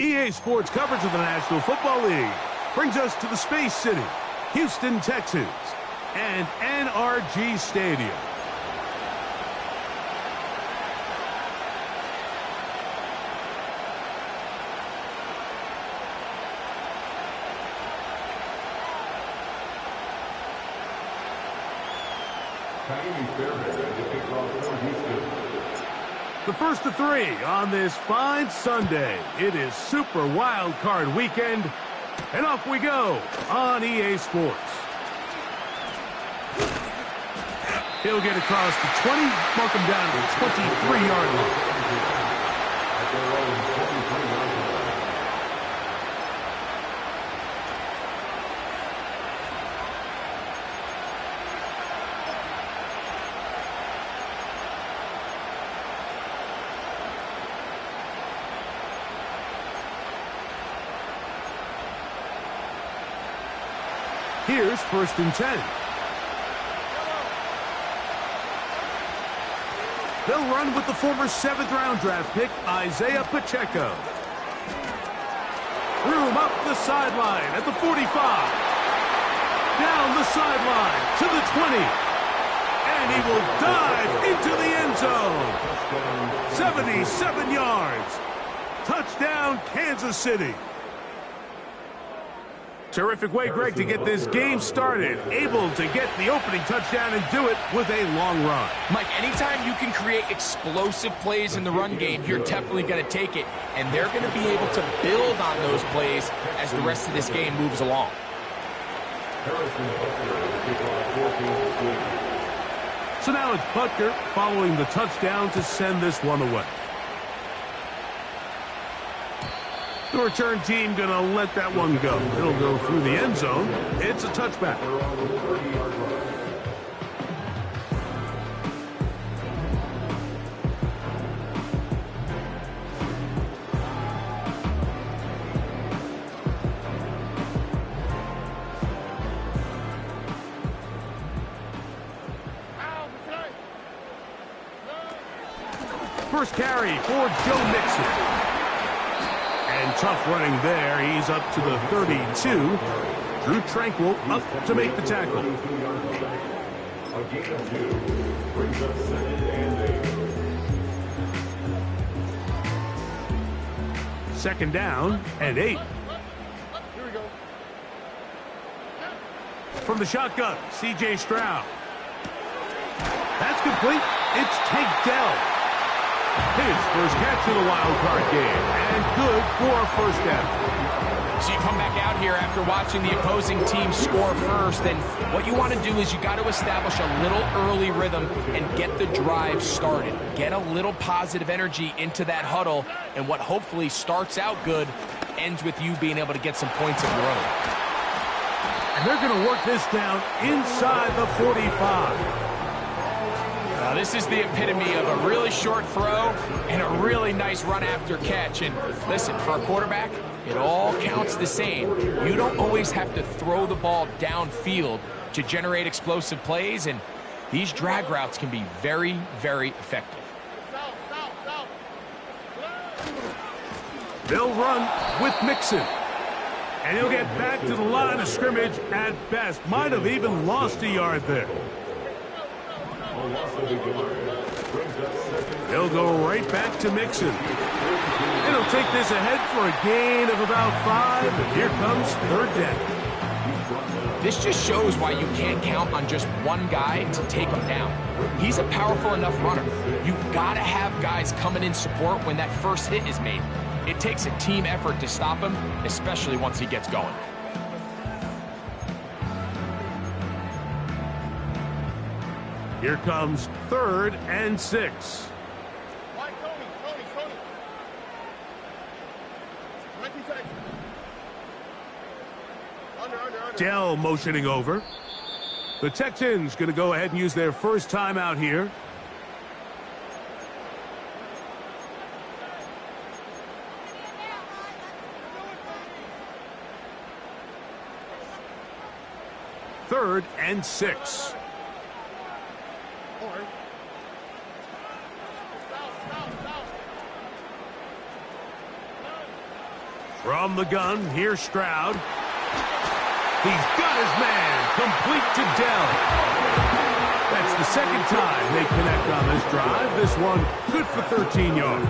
EA Sports coverage of the National Football League brings us to the Space City, Houston, Texas, and NRG Stadium. The first of three on this fine Sunday. It is Super Wild Card Weekend, and off we go on EA Sports. He'll get across the 20, mark him down to the 23-yard line. Here's 1st and 10. They'll run with the former 7th-round draft pick, Isaiah Pacheco. Room up the sideline at the 45. Down the sideline to the 20. And he will dive into the end zone. 77 yards. Touchdown, Kansas City. Terrific way, Greg, to get this game started. Able to get the opening touchdown and do it with a long run. Mike, anytime you can create explosive plays in the run game, you're definitely going to take it. And they're going to be able to build on those plays as the rest of this game moves along. So now it's Butker following the touchdown to send this one away. The return team going to let that one go. It'll go through the end zone. It's a touchback. First carry for Joe Mixon. And tough running there. He's up to the 32. Drew Tranquil up to make the tackle. Second down and 8. From the shotgun, C.J. Stroud. That's complete. It's Tank Dell. His first catch of the wild card game, and good for a first down. So you come back out here after watching the opposing team score first, and what you want to do is you got to establish a little early rhythm and get the drive started. Get a little positive energy into that huddle, and what hopefully starts out good ends with you being able to get some points of your own. And they're going to work this down inside the 45. This is the epitome of a really short throw and a really nice run after catch. And listen, for a quarterback, it all counts the same. You don't always have to throw the ball downfield to generate explosive plays, and these drag routes can be very, very effective. They'll run with Mixon. And he'll get back to the line of scrimmage at best. Might have even lost a yard there. He'll go right back to Mixon. And he'll take this ahead for a gain of about 5. And here comes 3rd down. This just shows why you can't count on just one guy to take him down. He's a powerful enough runner. You've got to have guys coming in support when that first hit is made. It takes a team effort to stop him, especially once he gets going. Here comes 3rd and 6. Dell motioning over. The Texans going to go ahead and use their first timeout here. Third and 6. From the gun, here's Stroud. He's got his man, complete to Dell. That's the second time they connect on this drive. This one good for 13 yards.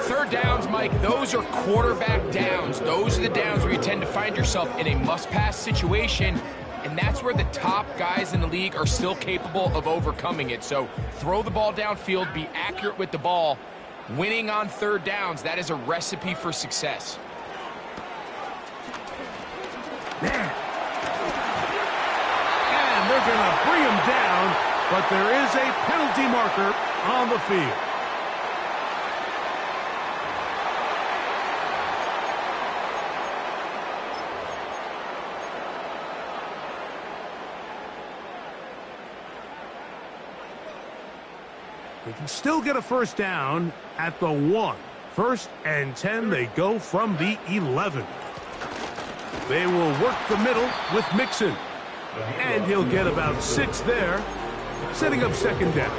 Third downs, Mike, those are quarterback downs. Those are the downs where you tend to find yourself in a must-pass situation, and that's where the top guys in the league are still capable of overcoming it. So throw the ball downfield, be accurate with the ball. Winning on third downs, that is a recipe for success. Man. And they're going to bring him down, but there is a penalty marker on the field. They can still get a first down at the 1. First and 10, they go from the 11. They will work the middle with Mixon. And he'll get about 6 there, setting up second down.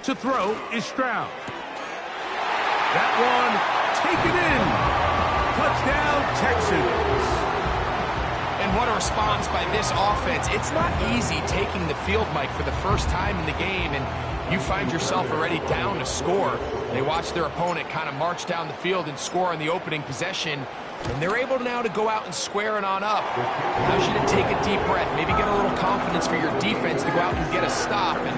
To throw is Stroud. That one taken in. Touchdown, Texans. And what a response by this offense. It's not easy taking the field, Mike, for the first time in the game, and you find yourself already down to score. They watch their opponent kind of march down the field and score on the opening possession, and they're able now to go out and square it on up. Allows you to take a deep breath, maybe get a little confidence for your defense to go out and get a stop, and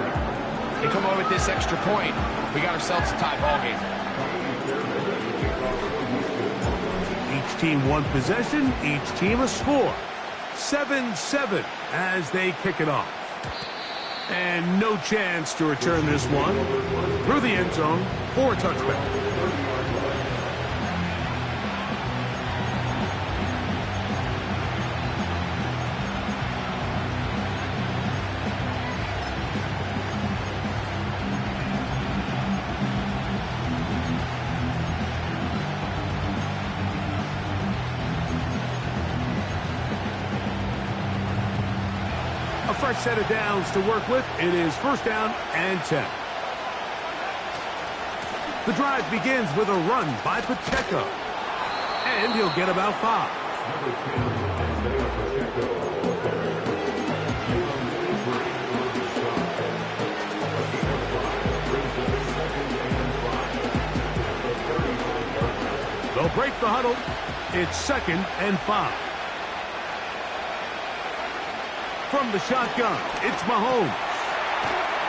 they come away with this extra point. We got ourselves a tie ball game. Each team one possession, each team a score. 7-7 as they kick it off. And no chance to return this one through the end zone for a touchback. Fresh set of downs to work with. It is first down and 10. The drive begins with a run by Pacheco. And he'll get about 5. They'll break the huddle. It's second and 5. From the shotgun, it's Mahomes.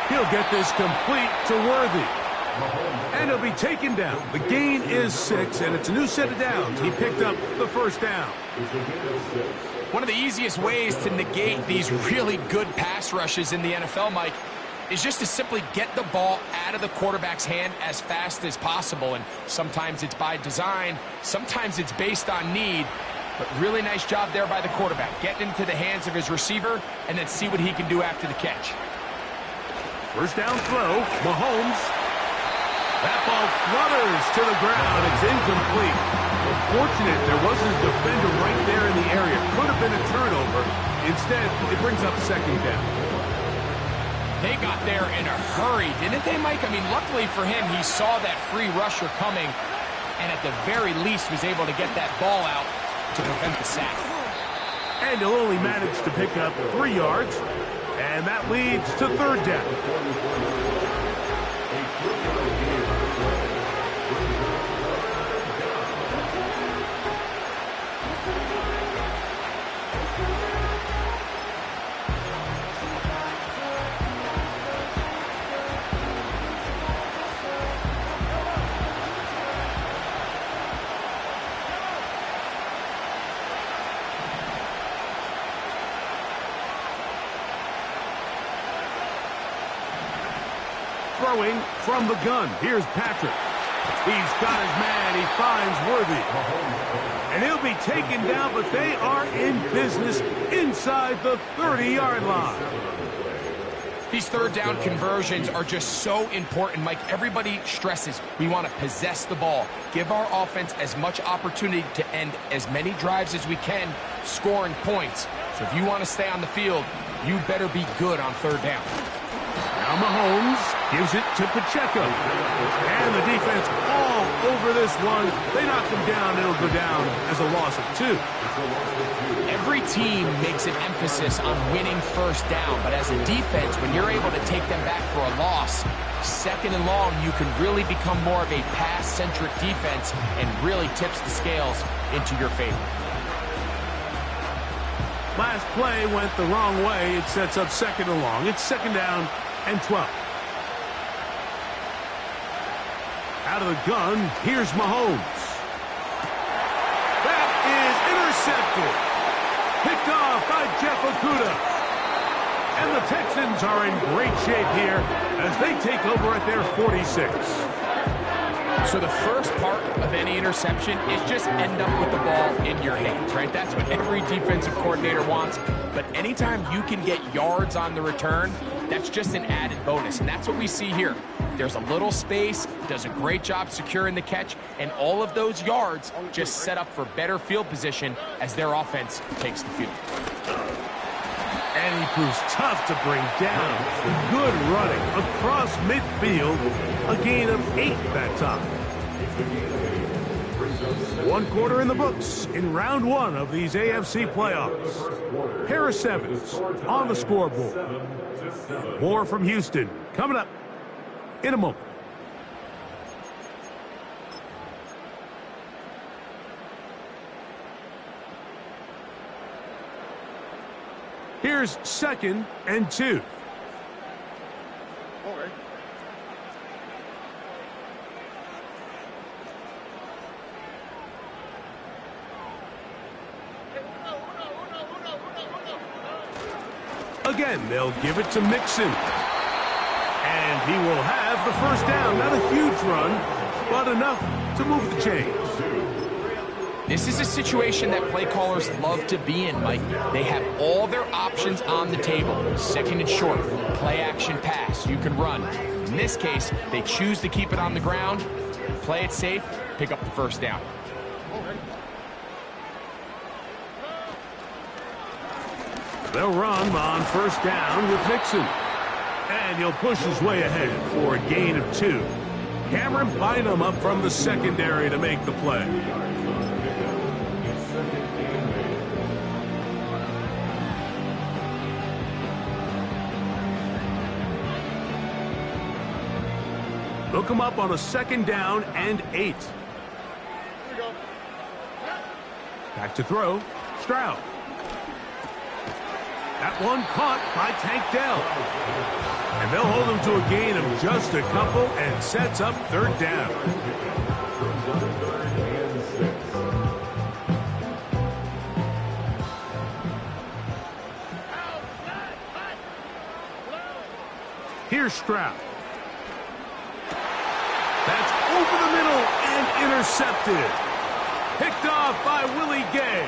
He'll get this complete to Worthy. And he'll be taken down. The gain is 6, and it's a new set of downs. He picked up the first down. One of the easiest ways to negate these really good pass rushes in the NFL, Mike, is just to simply get the ball out of the quarterback's hand as fast as possible. And sometimes it's by design, sometimes it's based on need. But really nice job there by the quarterback. Getting into the hands of his receiver and then see what he can do after the catch. First down throw, Mahomes. That ball flutters to the ground. It's incomplete. Fortunate there wasn't a defender right there in the area. Could have been a turnover. Instead, it brings up second down. They got there in a hurry, didn't they, Mike? I mean, luckily for him, he saw that free rusher coming and at the very least was able to get that ball out to prevent the sack. And he'll only manage to pick up 3 yards, and that leads to third down. Throwing from the gun. Here's Patrick. He's got his man. He finds Worthy. And he'll be taken down, but they are in business inside the 30-yard line. These third down conversions are just so important, Mike. Everybody stresses we want to possess the ball, give our offense as much opportunity to end as many drives as we can, scoring points. So if you want to stay on the field, you better be good on third down. Now Mahomes gives it to Pacheco. And the defense all over this one. They knock him down. It'll go down as a loss of 2. Every team makes an emphasis on winning first down, but as a defense, when you're able to take them back for a loss, second and long, you can really become more of a pass-centric defense and really tips the scales into your favor. Last play went the wrong way. It sets up second and long. It's second down and 12. Out of the gun, here's Mahomes. That is intercepted. Picked off by Jeff Okudah. And the Texans are in great shape here as they take over at their 46. So the first part of any interception is just end up with the ball in your hands, right? That's what every defensive coordinator wants. But anytime you can get yards on the return, that's just an added bonus. And that's what we see here. There's a little space, does a great job securing the catch, and all of those yards just set up for better field position as their offense takes the field. And he proves tough to bring down. Good running across midfield. A gain of 8 that time. 1 quarter in the books in round 1 of these AFC playoffs. Pair of 7s on the scoreboard. More from Houston coming up in a moment. Here's second and 2. Again, they'll give it to Mixon. And he will have the first down. Not a huge run, but enough to move the chains. This is a situation that play callers love to be in, Mike. They have all their options on the table. Second and short, play action pass, you can run. In this case, they choose to keep it on the ground, play it safe, pick up the first down. They'll run on first down with Mixon. And he'll push his way ahead for a gain of 2. Cameron Bynum up from the secondary to make the play. They'll come up on a second down and 8. Back to throw. Stroud. That one caught by Tank Dell. And they'll hold him to a gain of just a couple and sets up third down. Here's Stroud. That's over the middle and intercepted. Picked off by Willie Gay.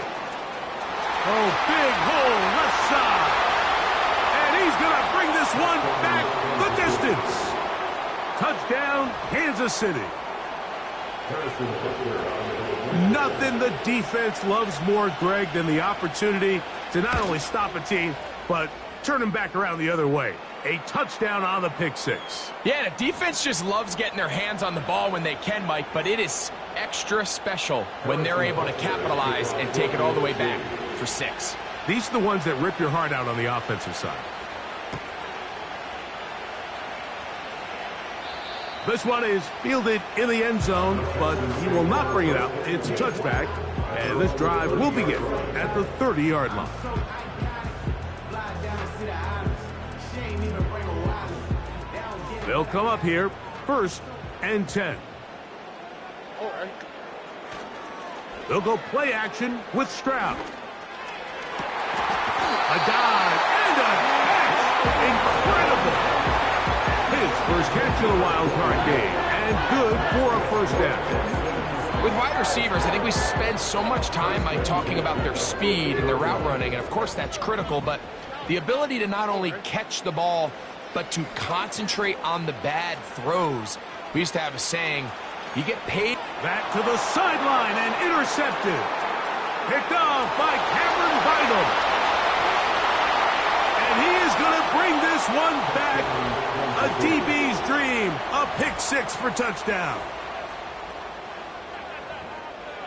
Oh, big hole left side. And he's going to bring this one back the distance. Touchdown, Kansas City. Nothing the defense loves more, Greg, than the opportunity to not only stop a team, but turn them back around the other way. A touchdown on the pick six. Yeah, the defense just loves getting their hands on the ball when they can, Mike, but it is extra special when they're able to capitalize and take it all the way back for 6. These are the ones that rip your heart out on the offensive side. This one is fielded in the end zone, but he will not bring it out. It's a touchback, and this drive will begin at the 30-yard line. They'll come up here, 1st and 10. They'll go play action with Stroud. A dive and a catch. Incredible. His first catch in a wild card game, and good for a first down. With wide receivers, I think we spend so much time by talking about their speed and their route running, and of course that's critical, but the ability to not only catch the ball, but to concentrate on the bad throws. We used to have a saying, you get paid. Back to the sideline and intercepted. Picked off by Cameron Bynum. And he is going to bring this one back. A DB's dream. A pick six for touchdown.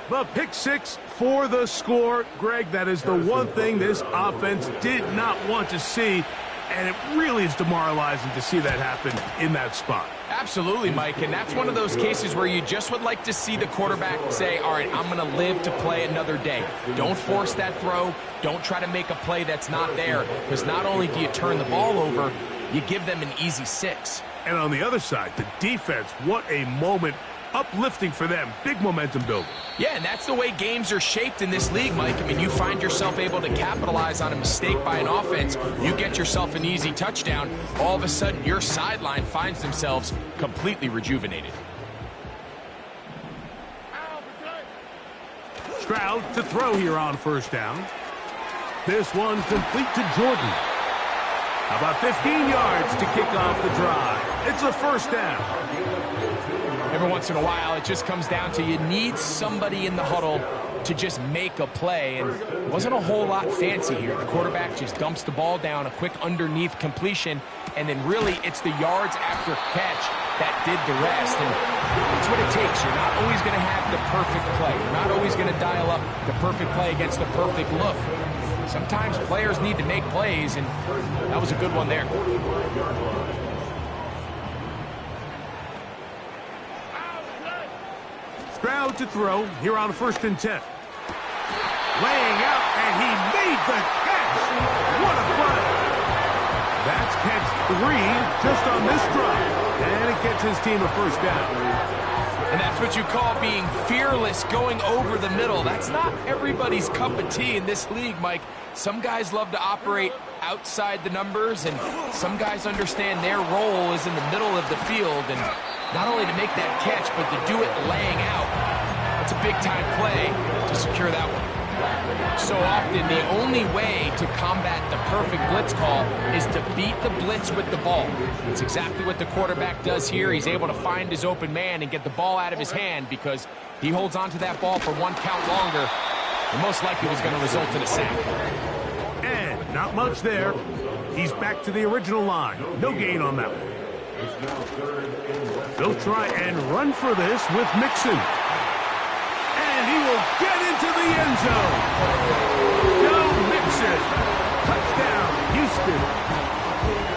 The pick six for the score. Greg, that is the one thing this offense did not want to see. And it really is demoralizing to see that happen in that spot. Absolutely, Mike, and that's one of those cases where you just would like to see the quarterback say, all right, I'm going to live to play another day. Don't force that throw. Don't try to make a play that's not there, because not only do you turn the ball over, you give them an easy 6. And on the other side, the defense, what a moment. Uplifting for them. Big momentum building. Yeah, and that's the way games are shaped in this league, Mike. I mean, you find yourself able to capitalize on a mistake by an offense. You get yourself an easy touchdown. All of a sudden, your sideline finds themselves completely rejuvenated. Stroud to throw here on first down. This one complete to Jordan. About 15 yards to kick off the drive. It's a first down. Every once in a while, it just comes down to you need somebody in the huddle to just make a play, and it wasn't a whole lot fancy here. The quarterback just dumps the ball down, a quick underneath completion, and then really it's the yards after catch that did the rest, and that's what it takes. You're not always going to have the perfect play. You're not always going to dial up the perfect play against the perfect look. Sometimes players need to make plays, and that was a good one there. Stroud to throw here on 1st and 10. Laying out, and he made the catch. What a play. That's catch 3 just on this drive. And it gets his team a first down. And that's what you call being fearless, going over the middle. That's not everybody's cup of tea in this league, Mike. Some guys love to operate outside the numbers, and some guys understand their role is in the middle of the field, and not only to make that catch, but to do it laying out. It's a big-time play to secure that one. So often, the only way to combat the perfect blitz call is to beat the blitz with the ball. It's exactly what the quarterback does here. He's able to find his open man and get the ball out of his hand because he holds onto that ball for one count longer, and most likely was going to result in a sack. And not much there. He's back to the original line. No gain on that one. They'll try and run for this with Mixon. And he will get into the end zone. Joe Mixon. Touchdown, Houston.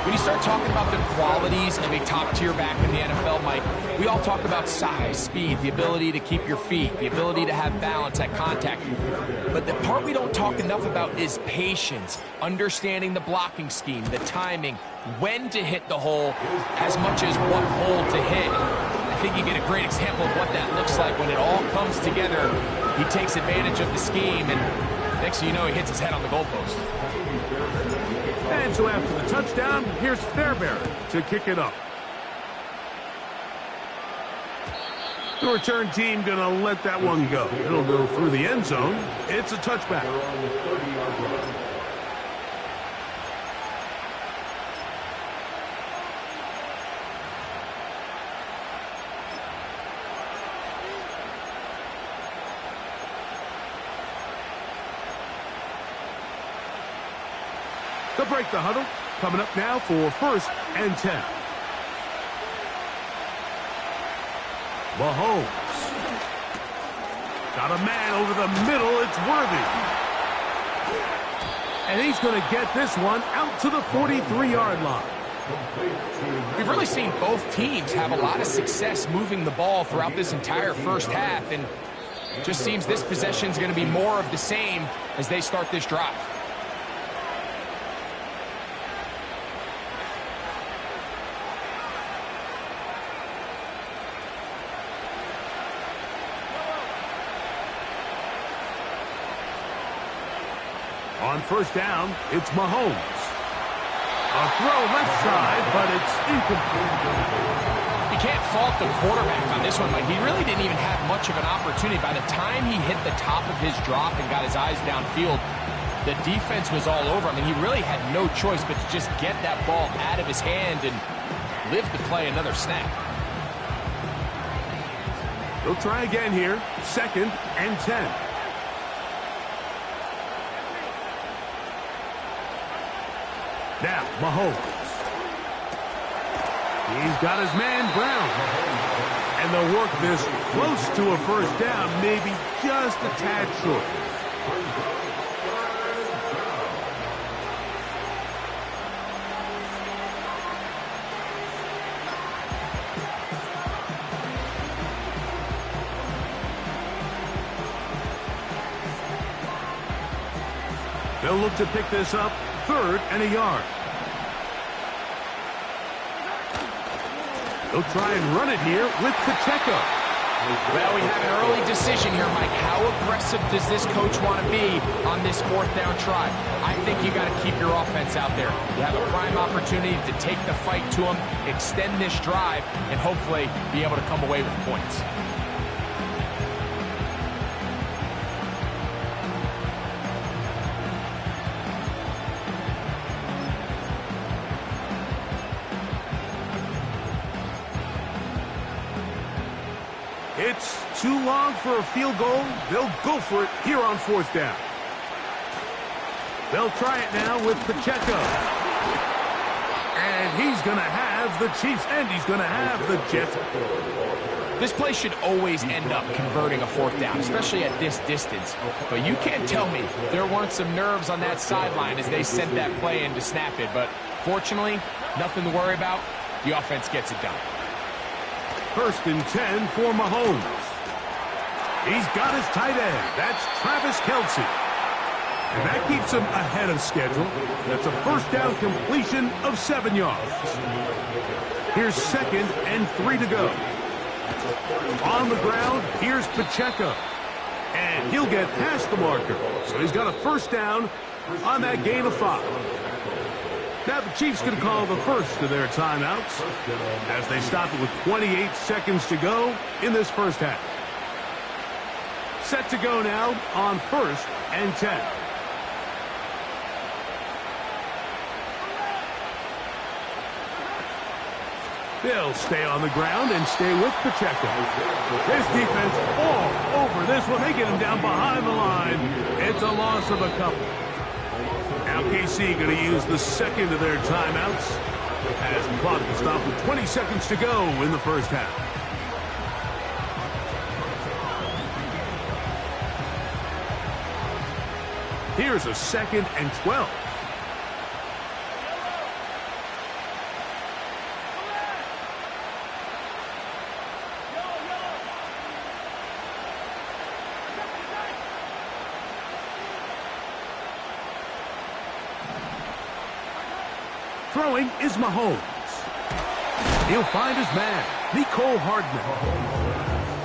When you start talking about the qualities of a top-tier back in the NFL, Mike, we all talk about size, speed, the ability to keep your feet, the ability to have balance at contact. But the part we don't talk enough about is patience, understanding the blocking scheme, the timing, when to hit the hole, as much as what hole to hit. I think you get a great example of what that looks like when it all comes together. He takes advantage of the scheme, and next thing you know, he hits his head on the goalpost. And so after the touchdown, here's Fairbairn to kick it up. The return team going to let that one go. It'll go through the end zone. It's a touchback. They'll break the huddle. Coming up now for 1st and 10. Mahomes. Got a man over the middle. It's Worthy. And he's going to get this one out to the 43-yard line. We've really seen both teams have a lot of success moving the ball throughout this entire first half, and it just seems this possession is going to be more of the same as they start this drive. On 1st down, it's Mahomes. A throw left side, but it's incomplete. You can't fault the quarterback on this one, but he really didn't even have much of an opportunity. By the time he hit the top of his drop and got his eyes downfield, the defense was all over him, and he really had no choice but to just get that ball out of his hand and live to play another snap. He'll try again here. 2nd and 10. Now, Mahomes. He's got his man, Brown. And they'll work this close to a first down, maybe just a tad short. They'll look to pick this up, 3rd and a yard. They'll try and run it here with Pacheco. Well, we have an early decision here, Mike. How aggressive does this coach want to be on this 4th down try? I think you got to keep your offense out there. You have a prime opportunity to take the fight to them, extend this drive, and hopefully be able to come away with points. It's too long for a field goal. They'll go for it here on 4th down. They'll try it now with Pacheco. And he's going to have the Chiefs, and he's going to have the Jets. This play should always end up converting a 4th down, especially at this distance. But you can't tell me there weren't some nerves on that sideline as they sent that play in to snap it. But fortunately, nothing to worry about. The offense gets it done. 1st and 10 for Mahomes. He's got his tight end. That's Travis Kelce. And that keeps him ahead of schedule. That's a 1st down completion of 7 yards. Here's 2nd and 3 to go. On the ground, here's Pacheco. And he'll get past the marker. So he's got a 1st down on that gain of 5. Now the Chiefs going to call the first of their timeouts as they stop it with 28 seconds to go in this first half. Set to go now on 1st and 10. They'll stay on the ground and stay with Pacheco. This defense all over this one. They get him down behind the line. It's a loss of a couple. Now KC going to use the 2nd of their timeouts as the clock will stop with 20 seconds to go in the first half. Here's a 2nd and 12. Throwing is Mahomes. He'll find his man, Nicole Hardman.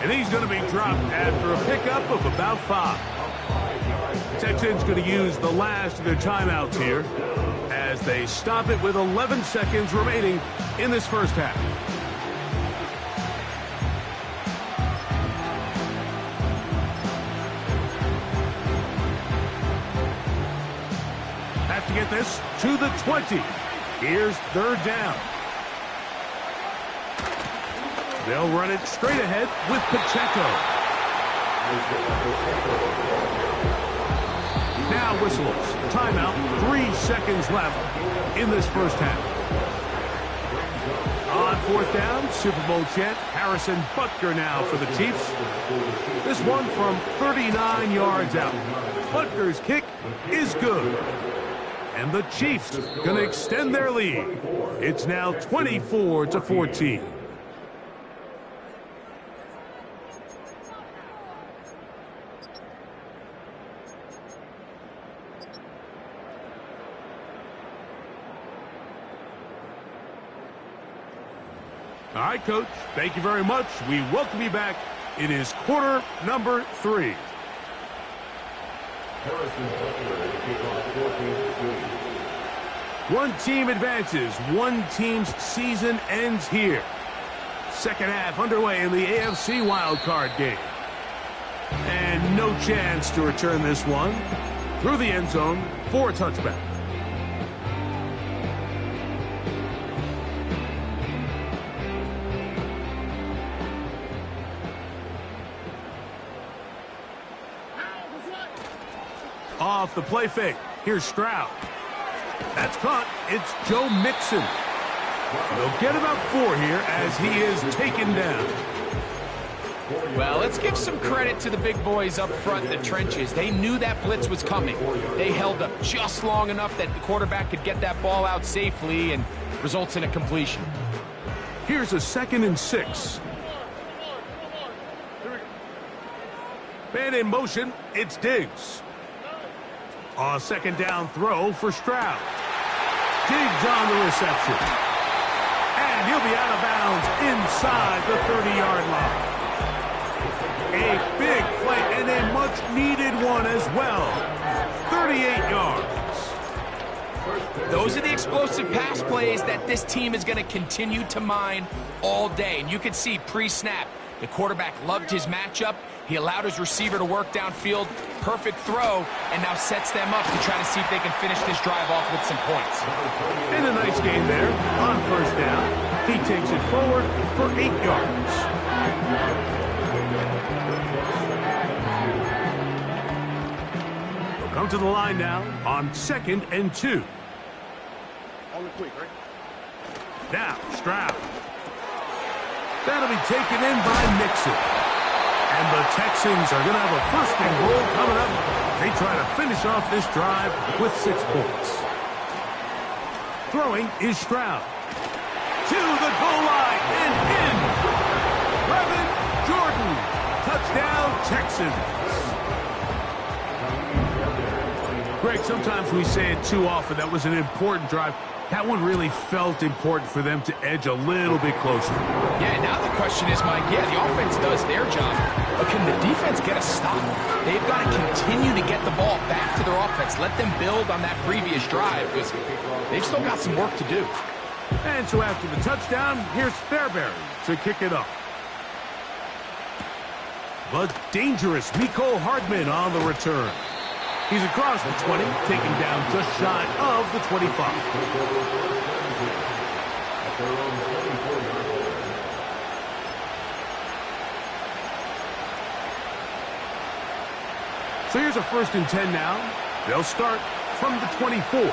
And he's going to be dropped after a pickup of about 5. Texans going to use the last of their timeouts here as they stop it with 11 seconds remaining in this first half. Have to get this to the 20. Here's 3rd down. They'll run it straight ahead with Pacheco. Now whistles. Timeout. 3 seconds left in this first half. On 4th down, Super Bowl champ Harrison Butker now for the Chiefs. This one from 39 yards out. Butker's kick is good. And the Chiefs going to extend their lead. It's now 24-14. All right, Coach. Thank you very much. We welcome you back. It is quarter number 3. One team advances. One team's season ends here. Second half underway in the AFC wildcard game. And no chance to return this one. Through the end zone for a touchback. Off the play fake. Here's Stroud. That's caught. It's Joe Mixon. They'll get about 4 here as he is taken down. Well, let's give some credit to the big boys up front in the trenches. They knew that blitz was coming. They held up just long enough that the quarterback could get that ball out safely and results in a completion. Here's a 2nd and 6. Man in motion, it's Diggs. A 2nd down throw for Stroud. Diggs on the reception. And he'll be out of bounds inside the 30-yard line. A big play and a much-needed one as well. 38 yards. Those are the explosive pass plays that this team is going to continue to mine all day. And you can see pre-snap, the quarterback loved his matchup. He allowed his receiver to work downfield. Perfect throw, and now sets them up to try to see if they can finish this drive off with some points. And a nice gain there on 1st down. He takes it forward for 8 yards. We'll come to the line now on 2nd and 2. Now, Stroud. That'll be taken in by Mixon. And the Texans are going to have a 1st and goal coming up. They try to finish off this drive with 6 points. Throwing is Stroud. To the goal line and in. Brevin Jordan. Touchdown, Texans. Greg, sometimes we say it too often. That was an important drive. That one really felt important for them to edge a little bit closer. Yeah, now the question is, Mike, yeah, the offense does their job, but can the defense get a stop? They've got to continue to get the ball back to their offense. Let them build on that previous drive because they've still got some work to do. And so after the touchdown, here's Fairbury to kick it off. The dangerous Mecole Hardman on the return. He's across the 20, taken down just shy of the 25. So here's a 1st and 10 now. They'll start from the 24.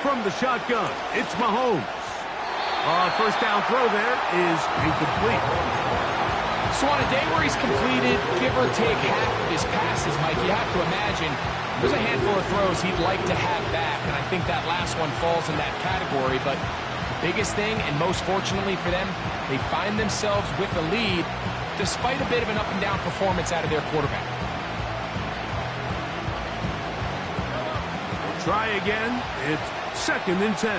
From the shotgun, it's Mahomes. 1st down throw there is incomplete. So on a day where he's completed, give or take half of his passes, Mike, you have to imagine there's a handful of throws he'd like to have back, and I think that last one falls in that category. But the biggest thing, and most fortunately for them, they find themselves with a lead despite a bit of an up-and-down performance out of their quarterback. Try again. It's 2nd and 10.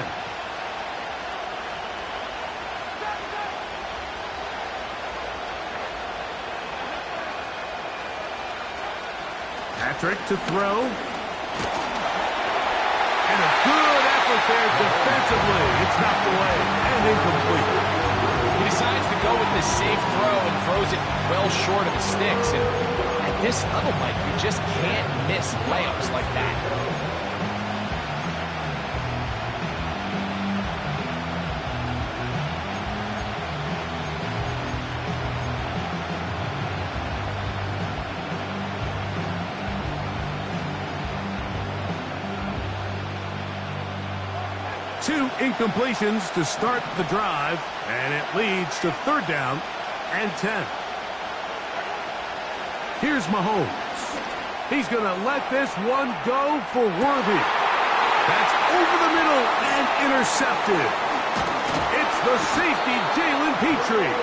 Patrick to throw. And a good effort there defensively. It's knocked away and incomplete. He decides to go with this safe throw and throws it well short of the sticks. And at this level, Mike, you just can't miss layups like that. 2 incompletions to start the drive, and it leads to 3rd down and 10. Here's Mahomes. He's going to let this one go for Worthy. That's over the middle and intercepted. It's the safety, Jalen Petrie.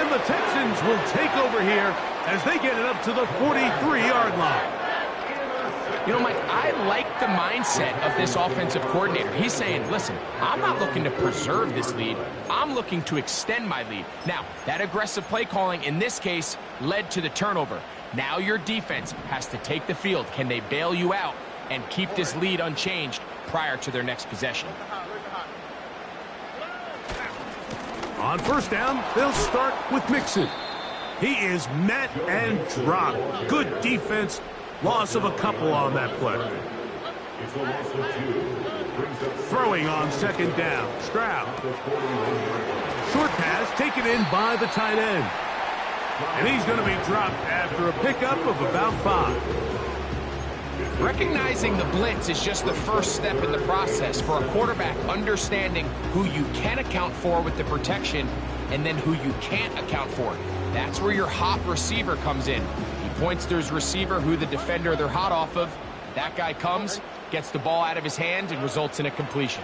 And the Texans will take over here as they get it up to the 43-yard line. You know, Mike, I like the mindset of this offensive coordinator. He's saying, listen, I'm not looking to preserve this lead. I'm looking to extend my lead. Now, that aggressive play calling in this case led to the turnover. Now your defense has to take the field. Can they bail you out and keep this lead unchanged prior to their next possession? On first down, they'll start with Mixon. He is met and dropped. Good defense. Loss of a couple on that play. Throwing on second down. Stroud. Short pass taken in by the tight end. And he's going to be dropped after a pickup of about 5. Recognizing the blitz is just the first step in the process for a quarterback, understanding who you can account for with the protection and then who you can't account for. That's where your hot receiver comes in. He points to his receiver, who the defender they're hot off of. That guy comes, gets the ball out of his hand, and results in a completion.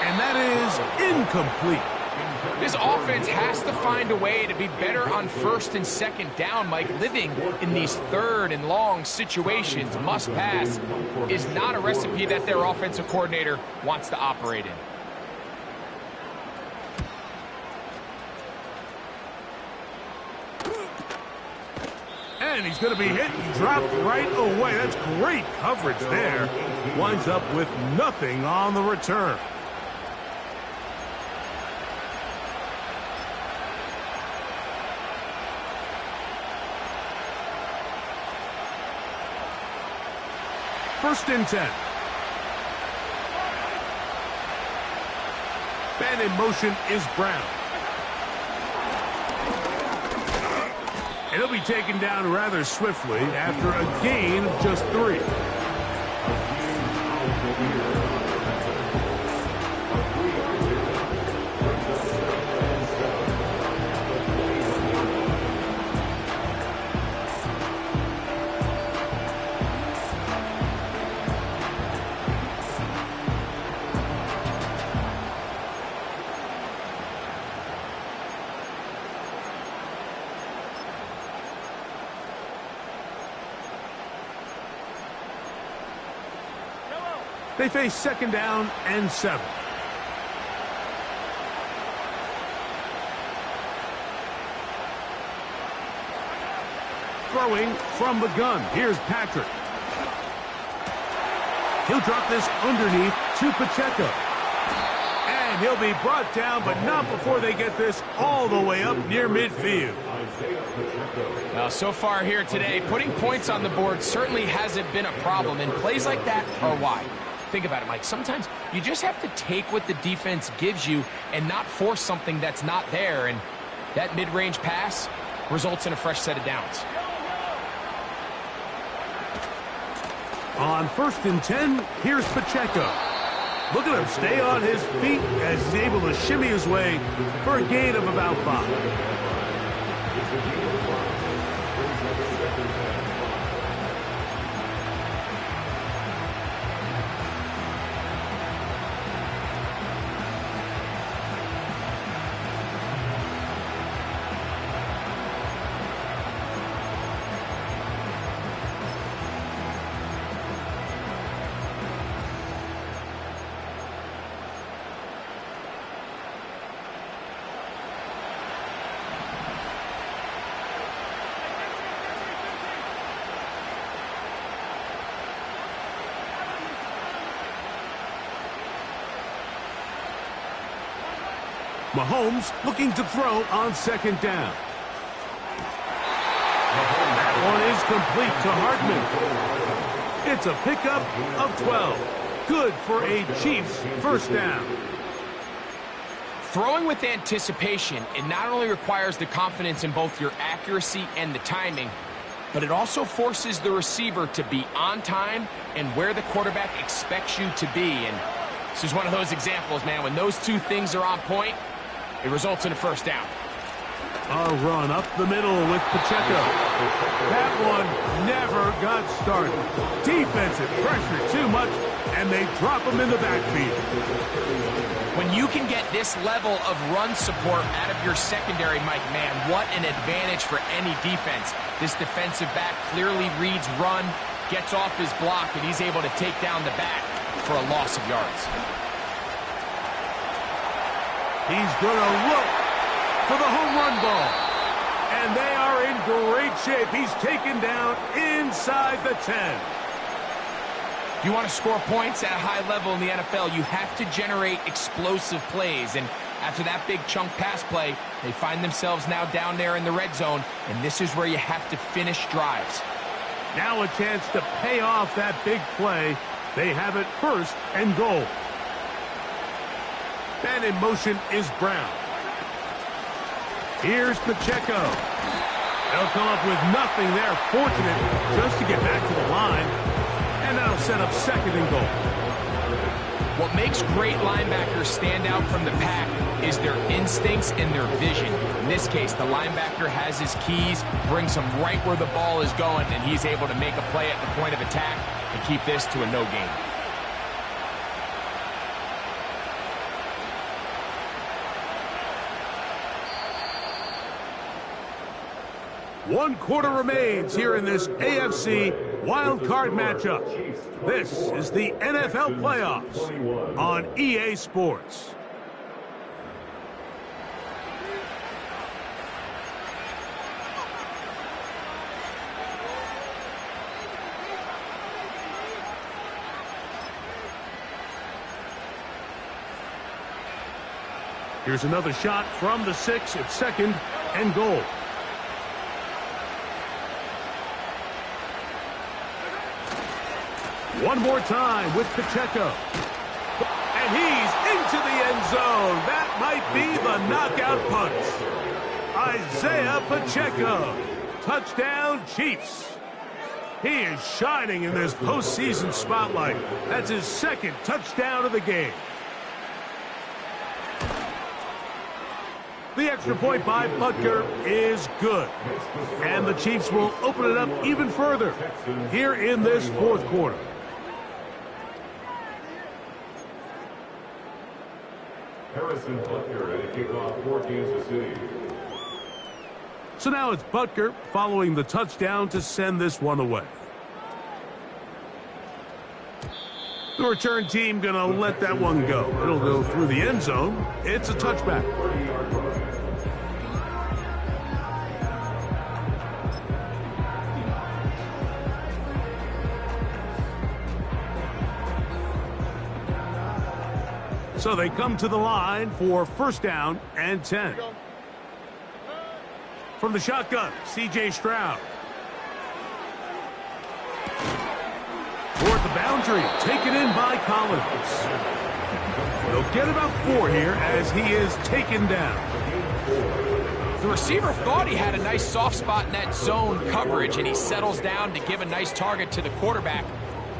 And that is incomplete. This offense has to find a way to be better on first and second down, Mike. Living in these third and long situations, must pass, is not a recipe that their offensive coordinator wants to operate in. And he's going to be hit and dropped right away. That's great coverage there. Winds up with nothing on the return. First and 10. Man in motion is Brown. And he'll be taken down rather swiftly after a gain of just 3. They face second down and 7. Throwing from the gun. Here's Patrick. He'll drop this underneath to Pacheco. And he'll be brought down, but not before they get this all the way up near midfield. Now, so far here today, putting points on the board certainly hasn't been a problem, and plays like that are why. Think about it, Mike. Sometimes you just have to take what the defense gives you and not force something that's not there, and that mid-range pass results in a fresh set of downs. On first and 10, here's Pacheco. Look at him stay on his feet as he's able to shimmy his way for a gain of about 5. Mahomes looking to throw on second down. That one is complete to Hartman. It's a pickup of 12. Good for a Chiefs first down. Throwing with anticipation, it not only requires the confidence in both your accuracy and the timing, but it also forces the receiver to be on time and where the quarterback expects you to be. And this is one of those examples, man, when those two things are on point, it results in a first down. A run up the middle with Pacheco. That one never got started. Defensive pressure too much, and they drop him in the backfield. When you can get this level of run support out of your secondary, Mike, man, what an advantage for any defense. This defensive back clearly reads run, gets off his block, and he's able to take down the back for a loss of yards. He's going to look for the home run ball. And they are in great shape. He's taken down inside the 10. If you want to score points at a high level in the NFL, you have to generate explosive plays. And after that big chunk pass play, they find themselves now down there in the red zone. And this is where you have to finish drives. Now a chance to pay off that big play. They have it 1st and goal. And in motion is Brown. Here's Pacheco. They'll come up with nothing there. Fortunate just to get back to the line. And that'll set up 2nd and goal. What makes great linebackers stand out from the pack is their instincts and their vision. In this case, the linebacker has his keys, brings him right where the ball is going, and he's able to make a play at the point of attack and keep this to a no gain. One quarter remains here in this AFC wildcard matchup. This is the NFL playoffs on EA Sports. Here's another shot from the 6 at 2nd and goal. One more time with Pacheco. And he's into the end zone. That might be the knockout punch. Isaiah Pacheco. Touchdown, Chiefs. He is shining in this postseason spotlight. That's his 2nd touchdown of the game. The extra point by Butker is good. And the Chiefs will open it up even further here in this 4th quarter. Harrison Butker ready to kick off for Kansas City. So now it's Butker following the touchdown to send this one away. The return team going to let that one go. It'll go through the end zone. It's a touchback. So they come to the line for 1st down and 10. From the shotgun, C.J. Stroud. Toward the boundary, taken in by Collins. They'll get about 4 here as he is taken down. The receiver thought he had a nice soft spot in that zone coverage, and he settles down to give a nice target to the quarterback.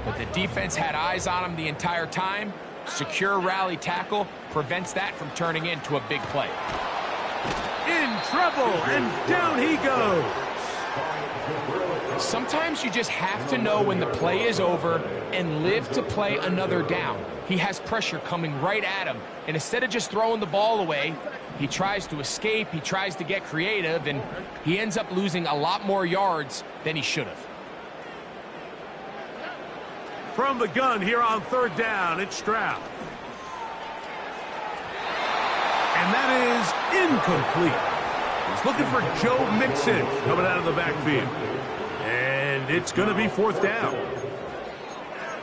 But the defense had eyes on him the entire time. Secure rally tackle prevents that from turning into a big play. In trouble, and down he goes. Sometimes you just have to know when the play is over and live to play another down. He has pressure coming right at him, and instead of just throwing the ball away, he tries to escape, he tries to get creative, and he ends up losing a lot more yards than he should have. From the gun here on 3rd down, it's Stroud. And that is incomplete. He's looking for Joe Mixon coming out of the backfield. And it's going to be 4th down.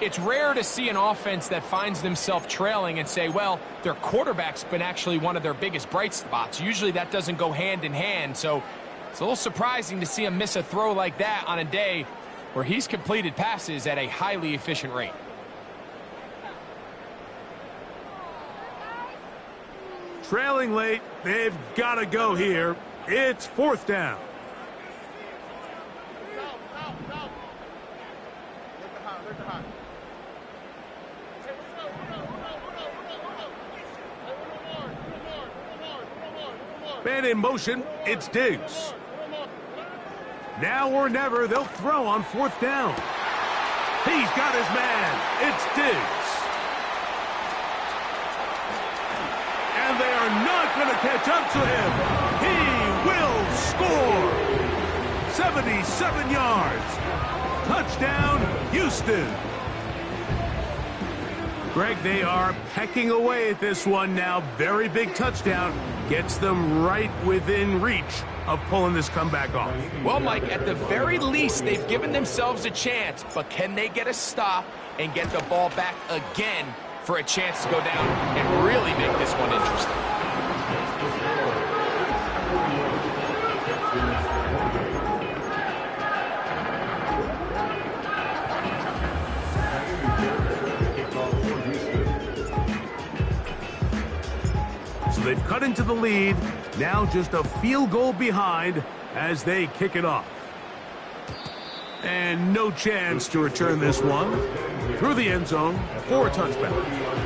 It's rare to see an offense that finds themselves trailing and say, well, their quarterback's been actually one of their biggest bright spots. Usually that doesn't go hand in hand, so it's a little surprising to see him miss a throw like that on a day where he's completed passes at a highly efficient rate. Trailing late, they've got to go here. It's 4th down. Man in motion, it's Diggs. Now or never, they'll throw on 4th down. He's got his man. It's Diggs. And they are not going to catch up to him. He will score. 77 yards. Touchdown, Houston. Greg, they are pecking away at this one now. Very big touchdown. Gets them right within reach of pulling this comeback off. Well, Mike, at the very least, they've given themselves a chance, but can they get a stop and get the ball back again for a chance to go down and really make this one interesting? So they've cut into the lead. Now just a field goal behind as they kick it off. And no chance to return this one through the end zone for a touchback.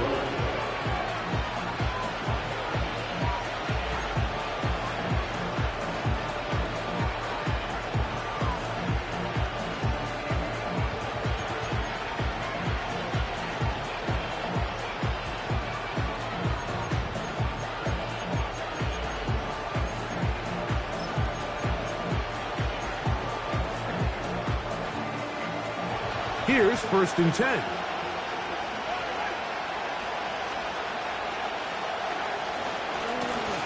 Here's 1st and 10.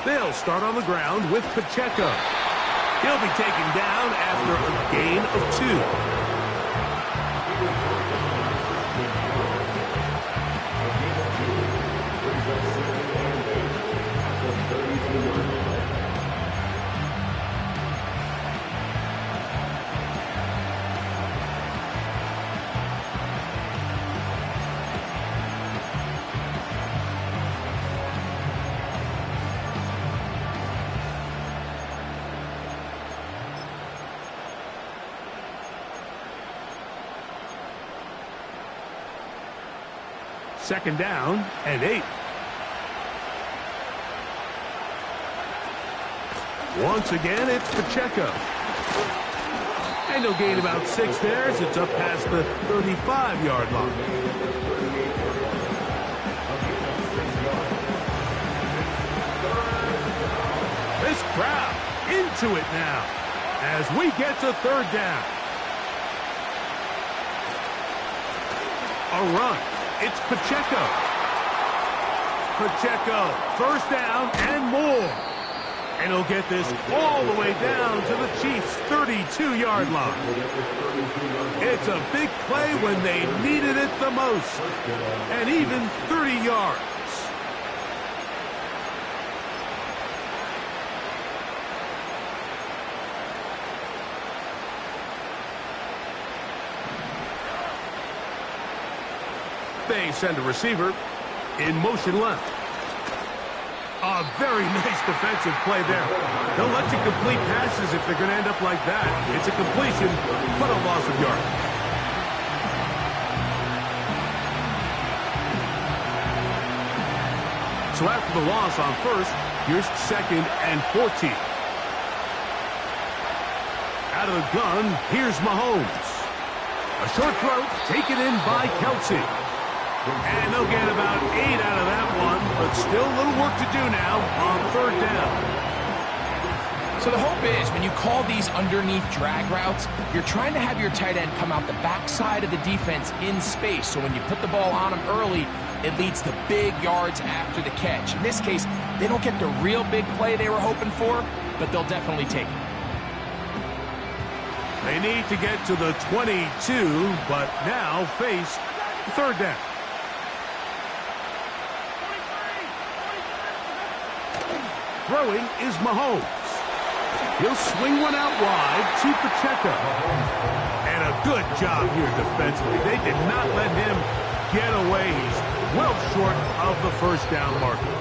They'll start on the ground with Pacheco. He'll be taken down after a gain of 2. Second down and 8. Once again, it's Pacheco. And he'll gain about 6 there as it's up past the 35-yard line. This crowd into it now as we get to 3rd down. A run. It's Pacheco. Pacheco, 1st down and more. And he'll get this all the way down to the Chiefs' 32-yard line. It's a big play when they needed it the most. And even 30 yards. They send a receiver in motion left. A very nice defensive play there. They'll let you complete passes if they're going to end up like that. It's a completion, but a loss of yardage. So after the loss on 1st, here's 2nd and 14. Out of the gun, here's Mahomes. A short throw taken in by Kelsey. And they'll get about 8 out of that one, but still a little work to do now on 3rd down. So the hope is when you call these underneath drag routes, you're trying to have your tight end come out the backside of the defense in space. So when you put the ball on him early, it leads to big yards after the catch. In this case, they don't get the real big play they were hoping for, but they'll definitely take it. They need to get to the 22, but now face 3rd down. Throwing is Mahomes. He'll swing one out wide to Pacheco. And a good job here defensively. They did not let him get away. He's well short of the 1st down marker.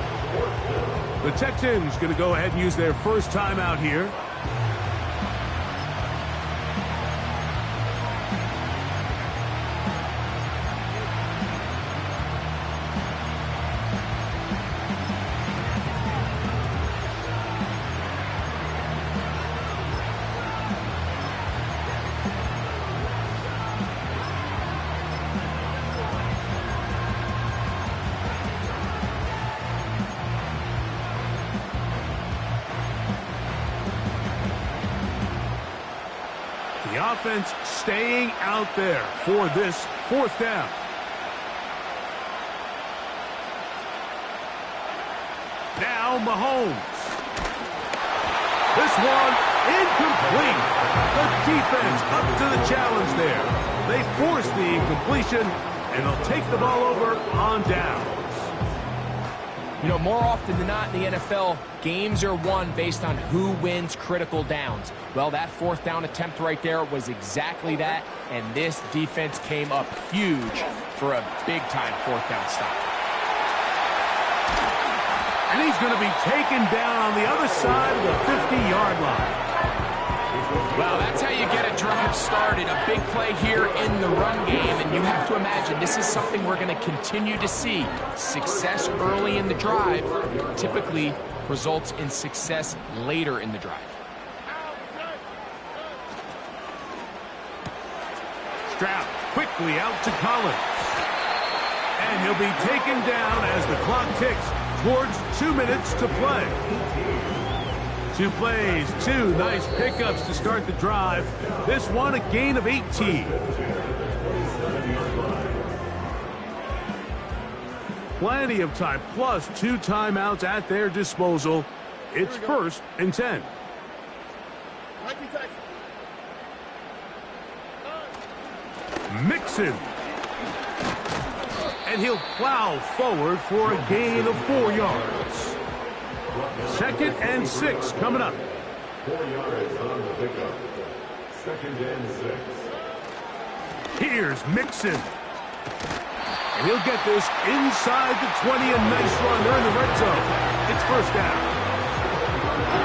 The Texans going to go ahead and use their first timeout here. The offense staying out there for this fourth down. Now Mahomes. This one incomplete. The defense up to the challenge there. They force the incompletion, and they'll take the ball over on downs. You know, more often than not in the NFL, games are won based on who wins critical downs. Well, that fourth down attempt right there was exactly that, and this defense came up huge for a big-time fourth down stop. And he's going to be taken down on the other side of the 50-yard line. Well, that's how you get a drive started. A big play here in the run game, and you have to imagine this is something we're going to continue to see. Success early in the drive typically results in success later in the drive. Stroud quickly out to Collins. And he'll be taken down as the clock ticks towards 2 minutes to play. 2 plays, 2 nice pickups to start the drive. This one a gain of 18. Plenty of time, plus 2 timeouts at their disposal. It's 1st and 10. Mixon. And he'll plow forward for a gain of 4 yards. 2nd and 6 coming up. 4 yards on the pickup. 2nd and 6. Here's Mixon. And he'll get this inside the 20. A nice run. They're in the red zone. It's 1st down.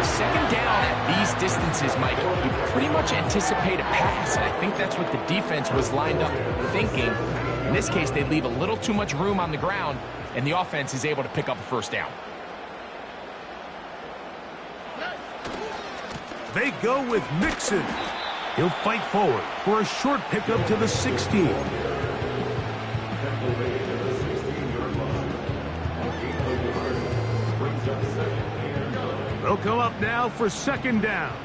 2nd down at these distances, Mike, you pretty much anticipate a pass, and I think that's what the defense was lined up thinking. In this case, they leave a little too much room on the ground, and the offense is able to pick up a 1st down. They go with Mixon. He'll fight forward for a short pickup to the 16. They'll come up now for 2nd down.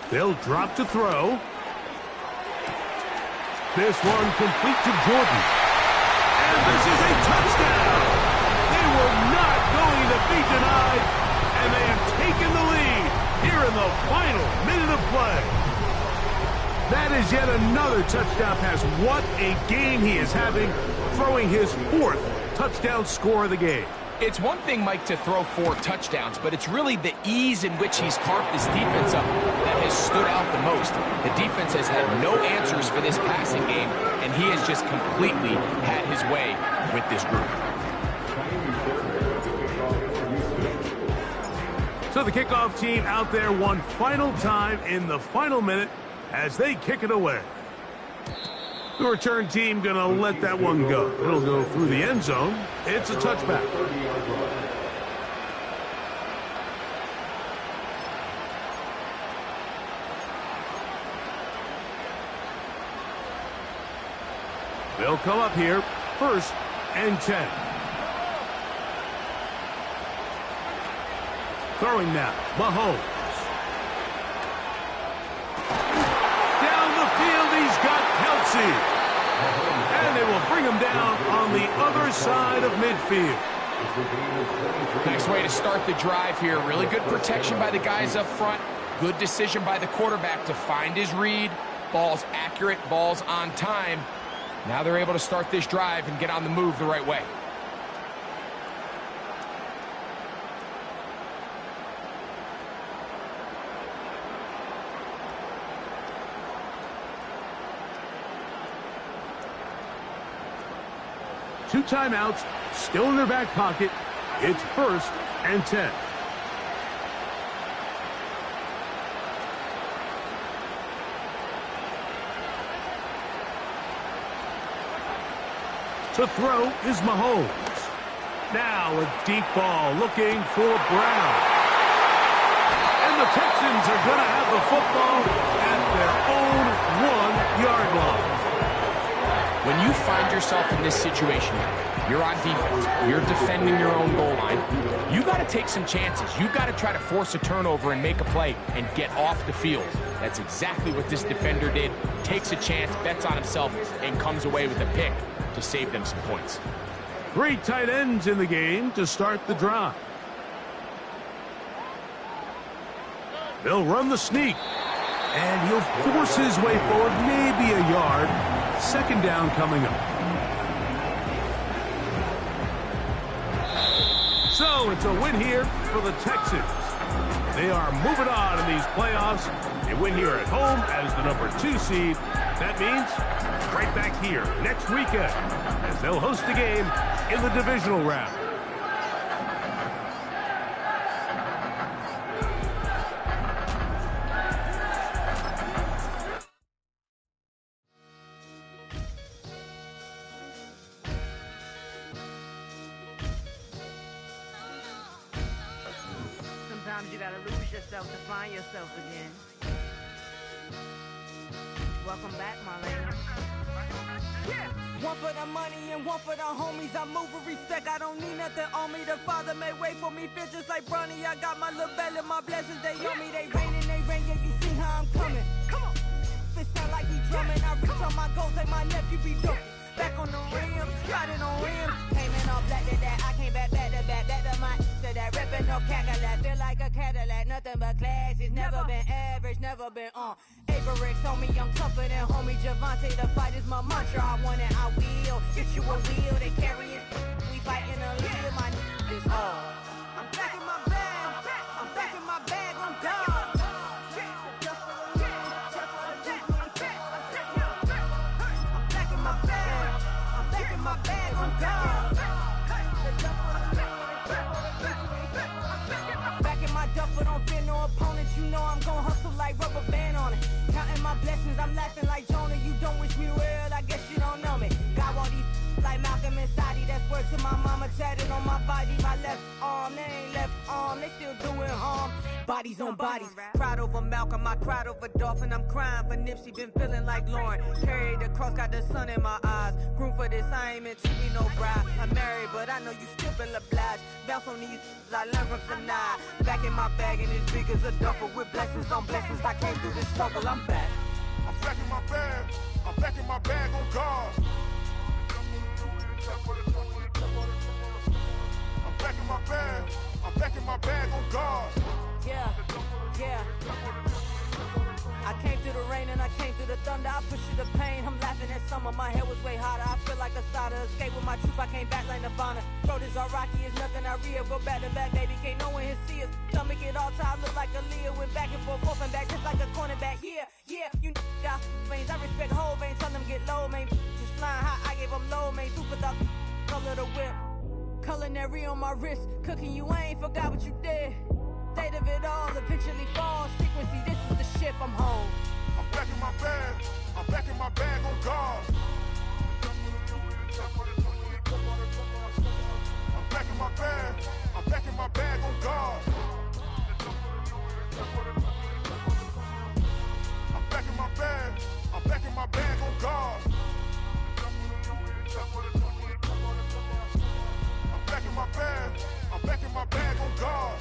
They'll drop to throw. This one complete to Jordan. And this is a touchdown. They were not going to be denied, and they have taken the lead here in the final minute of play. That is yet another touchdown pass. What a game he is having, throwing his 4th touchdown score of the game. It's one thing, Mike, to throw 4 touchdowns, but it's really the ease in which he's carved this defense up that has stood out the most. The defense has had no answers for this passing game, and he has just completely had his way with this group. So the kickoff team out there one final time in the final minute as they kick it away. The return team going to let that one go. It'll go through the end zone. It's a touchback. They'll come up here, 1st and 10. Throwing now, Mahomes. Down the field, he's got Kelsey. And they will bring him down on the other side of midfield. Nice way to start the drive here. Really good protection by the guys up front. Good decision by the quarterback to find his read. Ball's accurate, ball's on time. Now they're able to start this drive and get on the move the right way. Two timeouts, still in their back pocket. It's 1st and 10. To throw is Mahomes. Now a deep ball looking for Brown. And the Texans are going to have the football at their own 1-yard line. When you find yourself in this situation, you're on defense, you're defending your own goal line, you got to take some chances. You got to try to force a turnover and make a play and get off the field. That's exactly what this defender did. Takes a chance, bets on himself, and comes away with a pick to save them some points. 3 tight ends in the game to start the drive. They'll run the sneak. And he'll force his way forward, maybe a yard. 2nd down coming up. So it's a win here for the Texans. They are moving on in these playoffs. They win here at home as the number 2 seed. That means right back here next weekend as they'll host a game in the divisional round. Sometimes you gotta lose yourself to find yourself again. Welcome back, Marlena. Yeah. One for the money and one for the homies. I move with respect, I don't need nothing on me. The Father made way for me, feel just like Bronny. I got my little belly, my blessings, they on me. They rain, yeah, you see how I'm coming. Come on. It sound like he drumming, I reach on my goals like my nephew be dope. Back on the rim, riding on rims. Came in all black to that, I came back to my to that ripping no Cadillac. Feel like a Cadillac, nothing but class. It's never been average, never been on. Averix on me, I'm tougher than homie Javante. The fight is my mantra, I want it, I will. Get you a wheel, they carry it. We fighting a little, my is all. I'm back in my bag, I'm back in my bag on God. My bag on God. Back in my duffel, don't fear no opponent. You know I'm gon' hustle like rubber band on it. Counting my blessings, I'm laughing like Jonah. You don't wish me well, I guess you don't know me. Got all these like Malcolm and Sadie. That's word to my mama, tatted on my body. My left arm, they ain't left arm, they still doing harm. Bodies on bodies, cried over Malcolm, I cried over Dolphin. I'm crying for Nipsey, been feeling like Lauren. Carried the cross, got the sun in my eyes. Room for this, I ain't meant to be no bride. I'm married, but I know you still feel obliged. Bounce on these, I learned from Sanaa. Back in my bag, and it's big as a duffel. With blessings on blessings, I came through this struggle, I'm back. I'm back in my bag, I'm back in my bag on God. I'm back in my bag, I'm back in my bag on God. Yeah, yeah. I came through the rain and I came through the thunder. I pushed through the pain, I'm laughing at summer. My hair was way hotter, I feel like a solder. Escape with my truth, I came back like Nirvana. Throat is all rocky, it's nothing I real. Go back to back, baby, can't no one here see us. Stomach it all time, look like a Leah. Went back and forth and back, just like a cornerback. Yeah, yeah, you got veins, I respect whole veins. Tell them get low, man. Just flying high, I gave them low, man. Super thought, color the whip. Culinary on my wrist, cooking you, I ain't forgot what you did. State of it all, eventually falls. Frequency, this is the ship, I'm home. I'm back in my bag, I'm back in my bag on God. I'm back in my bag, I'm back in my bag on God. I'm back in my bag, I'm back in my bag on God. I'm back in my bag, I'm back in my bag on God.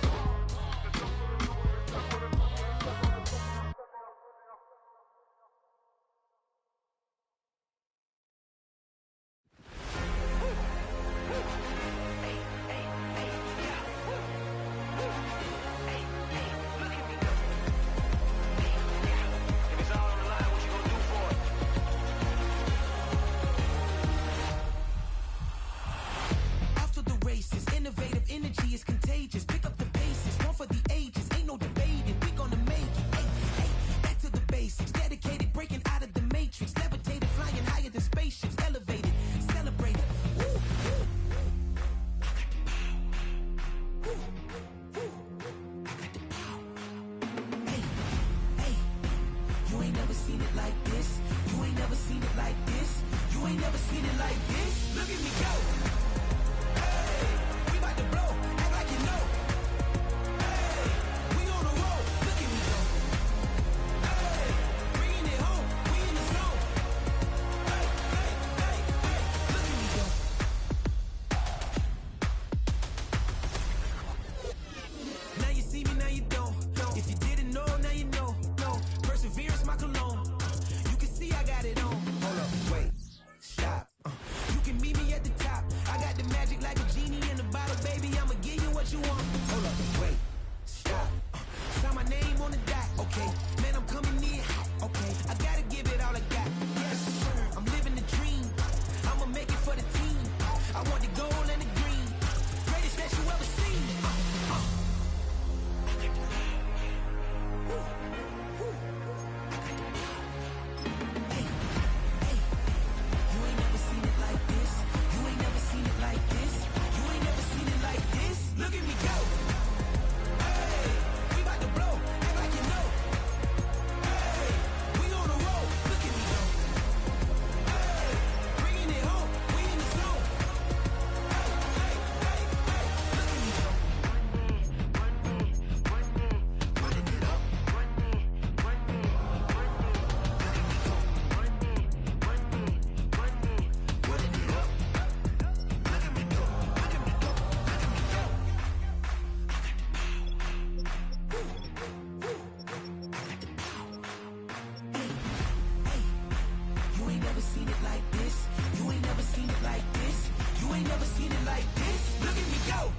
ain't never seen it like this. Look at me go.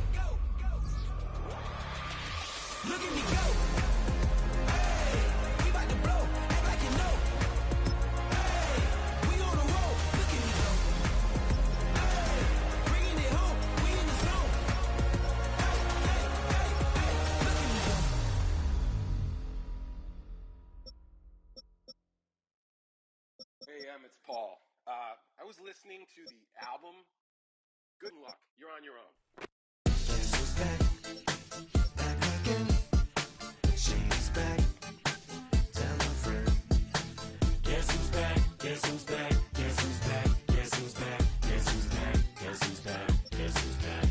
Look at me go. Hey, we about to blow. Act like you know. Hey, we on a roll. Look at me go. Hey, bringing it home. We in the zone. Hey, hey, hey, hey. Look at me go. Hey, it's Paul. I was listening to the album. Good luck. You're on your own. Guess who's back? Back again. She's back. Tell a friend. Guess who's back? Guess who's back? Guess who's back? Guess who's back? Guess who's back? Guess who's back? Guess who's back?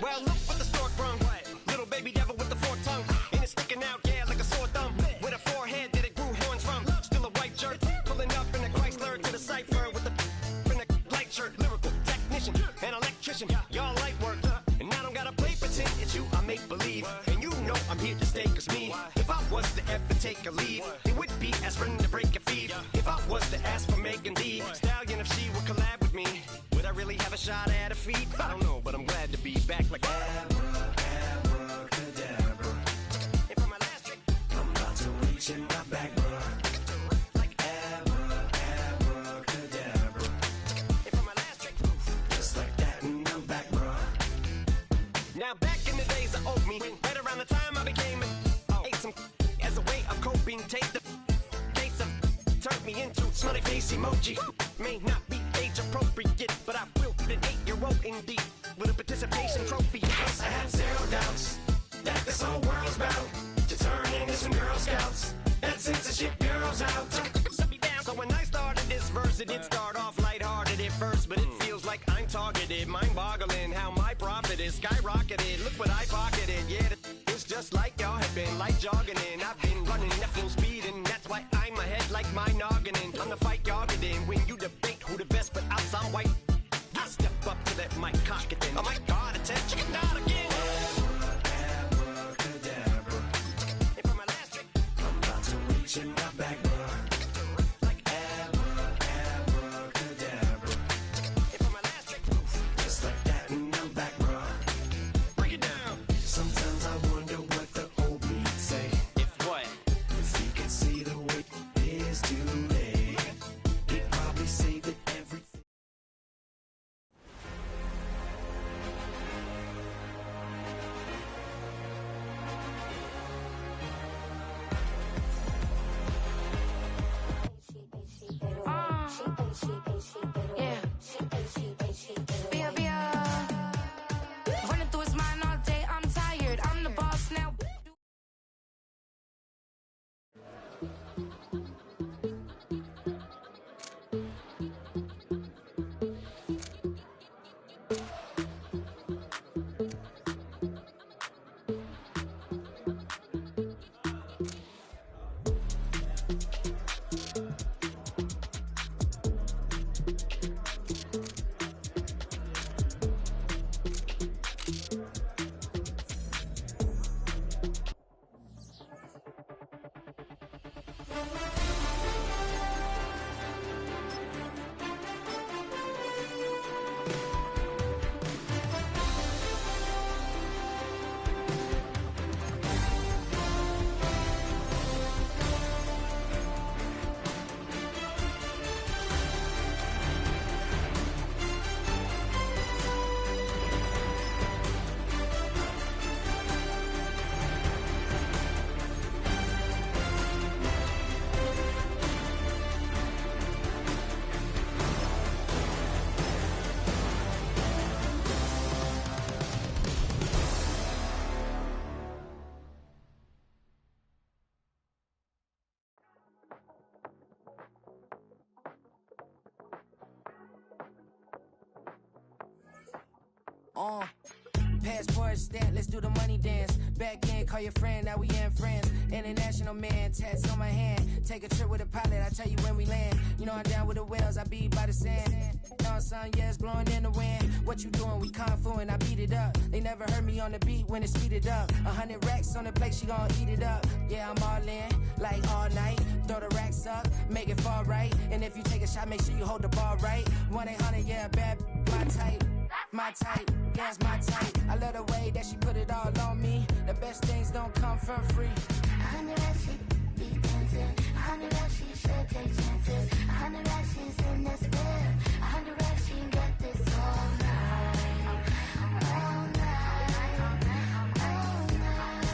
Well, look what the stork brung. Little baby devil with the forked tongue. And it's sticking out, yeah, like a sore thumb. With a forehead that it grew horns from. Still a white jerk. Pulling up in a Chrysler to the cipher with a in a light shirt. Lyrical technician, an electrician. Y'all light work. And I don't gotta play pretend. It's you, I make believe. And you know I'm here to stay, cause me. If I was to ever take a leave, it would be aspirin to break a feed. If I was to ask for Megan D Stallion, if she would collab with me, would I really have a shot at a feat? I don't know, but I'm glad to be back like abracadabra. And for my last trick, I'm about to reach in my back, bruh. Like abracadabra. And for my last trick, just like that, and I'm back, bruh. Now back in the days of owed me, right around the time I became ate some as a way of coping. Take the case of turned me into smiley face emoji. May not be age appropriate, but I will fit an 8-year-old indeed with a participation trophy. Yes, I have zero doubts that this whole world's about to turn into some Girl Scouts and censorship girls out. So when I started this verse, it did start off lighthearted at first, but it feels like I'm targeted, mind-boggling how my profit is skyrocketed. Look what I pocketed, yeah, it's just like y'all have been, like jogging in. I've been running at full speed, and that's why I'm ahead like my noggin. I'm the fight y'all get in when you debate who the best, but I'm some white. I step up to that mic, cock it then. Oh my God, attention, not again. Abracadabra. And for my last trick, I'm about to reach in my back, bruh. Like abracadabra. And for my last trick, just like that, and I'm back, bruh. Break it down. Sometimes I wonder what the old me say. If what? If he could see the way it is today, he'd probably say that everything. Yeah. Bia. Running through his mind all day, I'm tired. I'm the boss now. Passport stamp, let's do the money dance. Back in, call your friend, now we in friends. International man, tats on my hand. Take a trip with a pilot, I tell you when we land. You know I'm down with the whales, I be by the sand. On sun, yeah, it's blowing in the wind. What you doing? We kung fu and I beat it up. They never heard me on the beat when it speeded up. 100 racks on the plate, she gon' eat it up. Yeah, I'm all in, like all night. Throw the racks up, make it fall right. And if you take a shot, make sure you hold the ball right. 1-800, yeah, bad, my type. My type, yeah, it's my type. I love the way that she put it all on me. The best things don't come from free. 100 racks, she be dancing. 100 racks, she should take chances. 100 racks, she's in this bed. 100 racks, she can get this all night. All night. All night.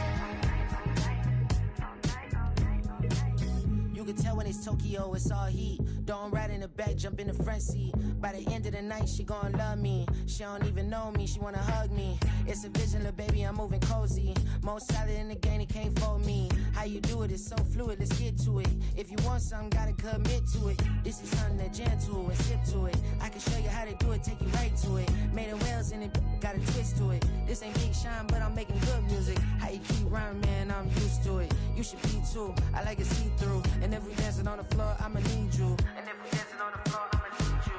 You can tell when it's Tokyo, it's all heat. Don't ride in the back, jump in the front seat. By the end of the night, she gon' love me. She don't even know me, she wanna hug me. It's a vision, little baby, I'm moving cozy. Most solid in the game, it can't fold me. How you do it, it's so fluid, let's get to it. If you want something, gotta commit to it. This is something that gentle and sip to it. I can show you how to do it, take you right to it. Made of whales and it got a twist to it. This ain't Big Sean, but I'm making good music. How you keep rhyming, man, I'm used to it. You should be too, I like it see-through. And if we dancing on the floor, I'ma need you. And if we dancing on the floor, I'ma need you.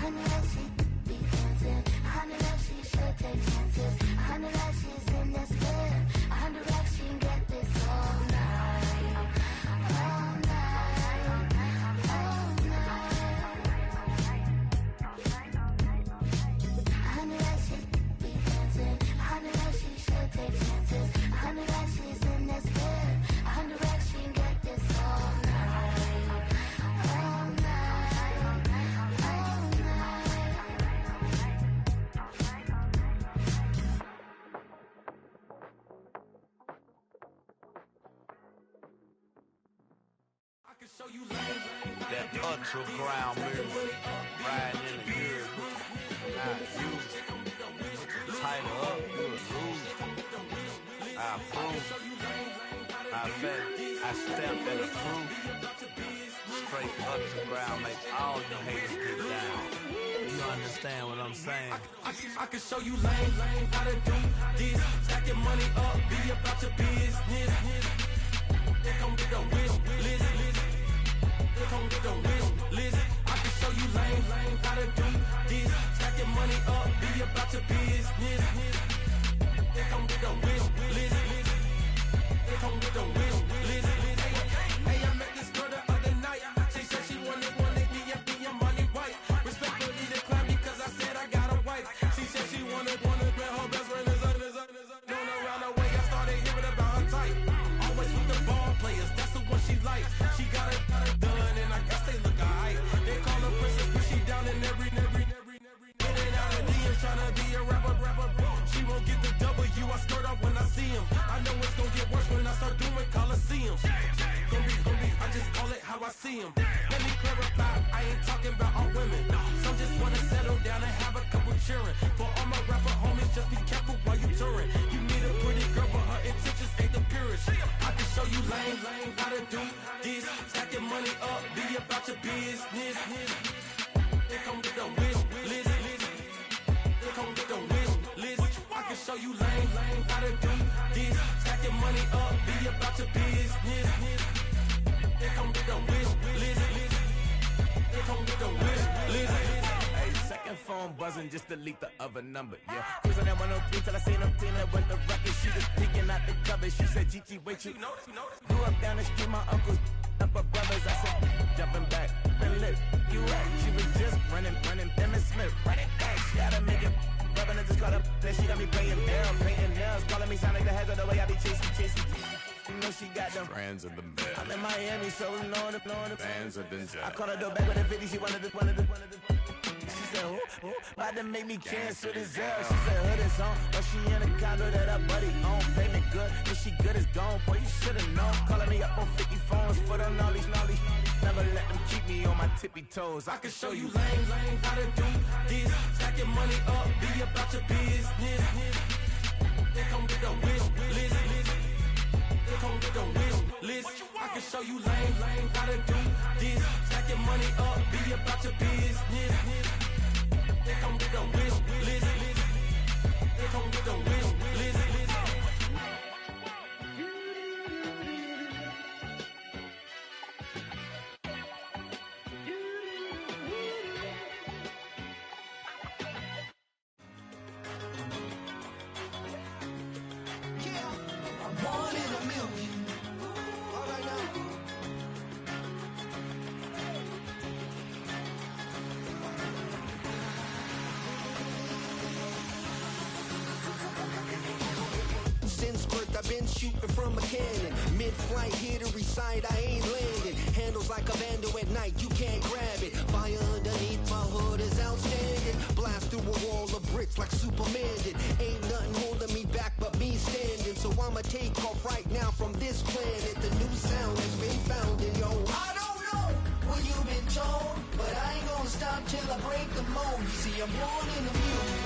100 racks, she be dancing. 100 racks, she should take chances. 100 racks, she's in this bed. 100 racks, she can get this all night. All night. All night. 100 racks, she be dancing. 100 racks, she should take chances. 100 racks, she's in this bed. 100 racks, she can get this all night. All night. All night. That ultra ground move, riding in the good, not used. Tighten up, you a bruise. I approve. I bet, I stamped and approved. Straight ultra ground, make all the haters get down. You understand what I'm saying? I can show you lame, how to do this. Stack your money up, be about your business. They come with a wish list. They come with a wish list. I can show you lame, how to do this. Stack your money up, be about your business. They come with a wish list. They come with a wish list. Hey, I met this girl the other night. She said she wanted me and be your money white. Respectfully declined because I said I got a wife. She said she wanted man, her best friend is known around the way. I started hearing about her type. Always with the ball players, that's the one she likes. She got it done, and I guess they look alright. They call her princess, but she down in every. In and out of DMs, tryna be a rapper. She won't get the W, I skirt off when I see him. I know it's gonna get worse when I start doing Coliseums. Gonna be, I just call it how I see him. Let me clarify, I ain't talking about all women. Some just wanna settle down and have a couple cheering. For all my rapper homies, just be careful while you touring. You need a pretty girl, but her intentions ain't the purest. I can show you lame, how to do this. Stack your money up, be about your business. They come with a wish list. They come with a wish list. I can show you lame, how to do this. Stack your money up, be about your business. They come with a wish list. They come with a wish list. Hey, second phone buzzing, just delete the other number, yeah. Cruising at 103 till I seen them team that went the record. She was peeking out the cover. She said, Gigi, wait, you grew up down the street, my uncles up her brothers. I said, jumping back, been lit. You right, she was just running, Emmett Smith, running back. She had to make it, rubbing it, just caught up. Then she got me playing down, painting nails, calling me sound like the heads of the way I be chasing. You know she got them Brands of the bed. I'm in Miami, so we know the Bands of the I called her door back with a 50, she wanted the. She said, who? About to make me cancel this L. She said, hood is on, but she in a condo that her buddy own. Payment good, if she good is gone. Boy, you should've known. Calling me up on 50 phones, foot on all these. Never let them keep me on my tippy toes. I can show you lame, how to do this. Stack your money up, be about your business. They come with a wish list. They come with a wish list. I can show you lame, how to do this. Stack your money up, be about your business. They come with a wish list. They come with a wish been shooting from a cannon. Mid-flight, here to recite, I ain't landing. Handles like a vandal at night, you can't grab it. Fire underneath my hood is outstanding. Blast through a wall of bricks like Superman did. Ain't nothing holding me back but me standing. So I'ma take off right now from this planet. The new sound has been found in yo. I don't know what you've been told, but I ain't gonna stop till I break the mold. You see, I'm born in the music.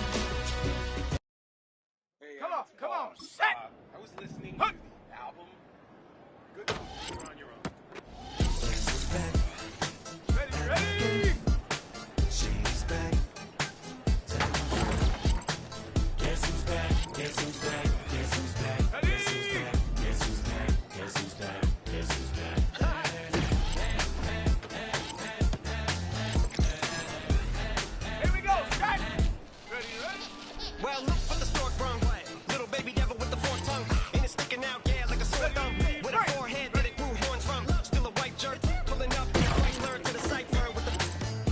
Hey, Come on, it's come Paul. on, set! I was listening to the album. Good luck. You're on your own. Ready, ready! She's back. Guess who's back? Guess who's back? Guess who's back? Ready! Guess who's back? Guess who's back? Guess who's back? Guess who's back? Here we go, set! Ready, ready? Well, look for the stork brung. Little baby devil with the forked tongue. And it's sticking out, yeah, like a sore thumb. With a forehead that it grew horns from. Still a white jerk. Pulling up in a Chrysler to the cipher with the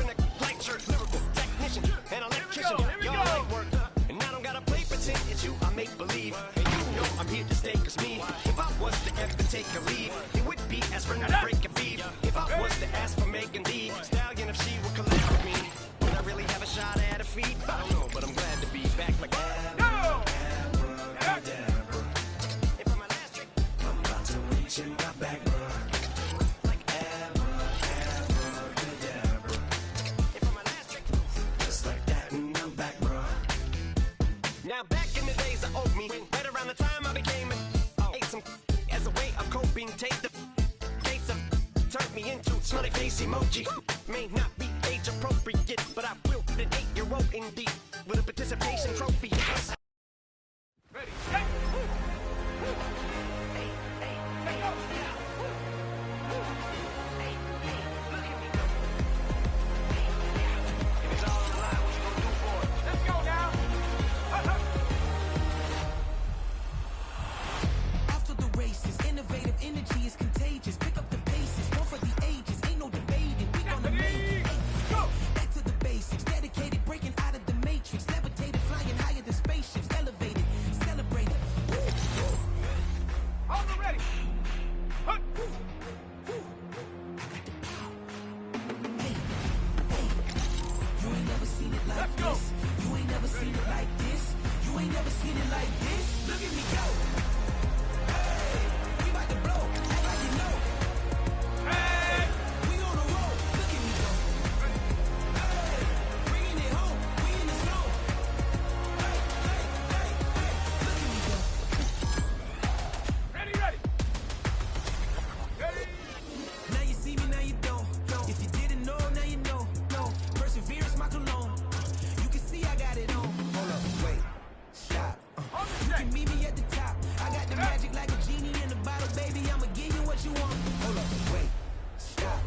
in a light shirt. Lyrical technician and electrician. Here we go. Y'all ain't worked. And I don't gotta play pretend. It's you, I make believe. And you know I'm here to stay, cause me. If I was to ever take a leave, it would be as for not to break a feed. If I was to ask for Megan D Stallion, if she would collab with me, would I really have a shot at a feat? I don't know, but I'm glad to be back like that. Go! If I'm a last trick, I'm about to reach in my back, like abracadabra. If I'm a last trick, just like that, and I'm back, bro. Now back in the days I owed me, right around the time I became ate some as a way of coping. Take the case of turned me into smiley face emoji. May not be age appropriate, but I will put an 8-year-old indeed with a participation trophy. Ready, set! Take off! Let's go now! After the races, innovative energy is contagious. Pick up the paces, one for the ages. Ain't no debating. We gonna make it. Go! Back to the basics. Dedicated, breaking out of the matrix. Levitated, flying higher than spaceships. Elevated, celebrated. All ready! Huh. You ain't never seen it like Let's go. this. You ain't never seen it like this. You ain't never seen it like this. Look at me go. Hey, we about to blow. Act like you know. Hey! We on a roll. Look at me go. Hey, bringing it home. We in the zone. Hey, hey, hey, hey. Look at me go. Ready, ready! Ready! Now you see me, now you don't. If you didn't know, now you know. No, perseverance, my cologne. You can see I got it on. Hold up, wait, stop. On the You check! can meet me at the top. I got the magic like a genie in a bottle, baby. I'ma give you what you want. Hold up, wait, stop.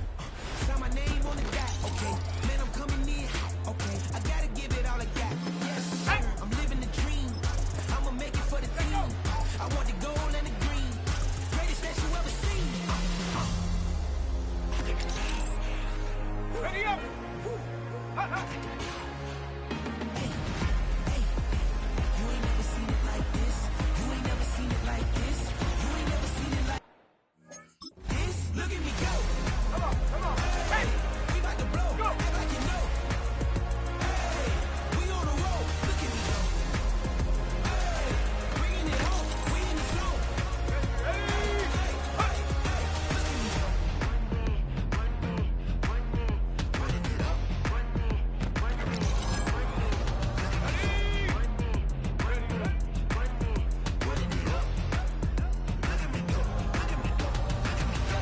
Sign my name on the dot, okay. Man, I'm coming in hot, okay. I gotta give it all I got. Yes, sir. I'm living the dream. I'ma make it for the team. I want the gold and the green. Greatest that you ever seen. Ready up! You ain't never seen it like this. You ain't never seen it like this. You ain't never seen it like this. Look at me go. Come on, come on! Hey! We about to blow. Go. Act like you know. Hey, we on a roll. Look at me go. Hey, bringing it home. We in the zone. Ready! Hey, hey, hey, look at me go. Running it up. Running it up. Look at me go. Look at me go. Look at me go.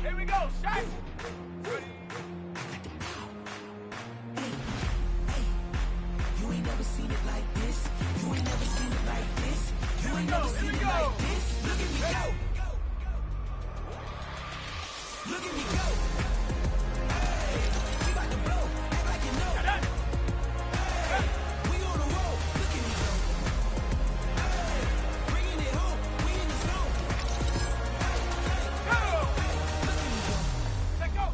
Here we go, set! Ready! You ain't never seen it like this. You ain't never seen it like this. You ain't never Here seen we it go. like this. Look at me go. Look at me go. Hey, we about to blow. Act like you know. Hey, we on a roll. Look at me go. Hey, bringing it home. We in the zone. Hey, hey, Go! hey, look at me go. Let go!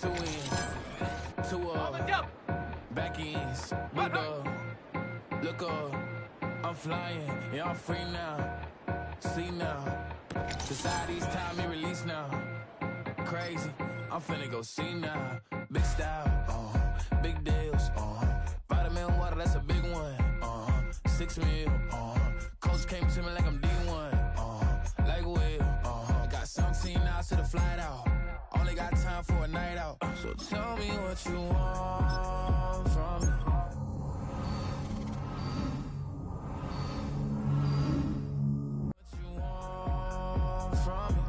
To win, to On the go! weekends. Blue dog, look up, I'm flying, yeah, I'm free now. See now, society's time me release now. Crazy, I'm finna go see now. Big style, big deals, vitamin water, that's a big one. 6 mil, coach came to me like I'm D1, like Will. I got 17 hours to the flight out. Only got time for a night out. So tell me what you want from me. What you want from me.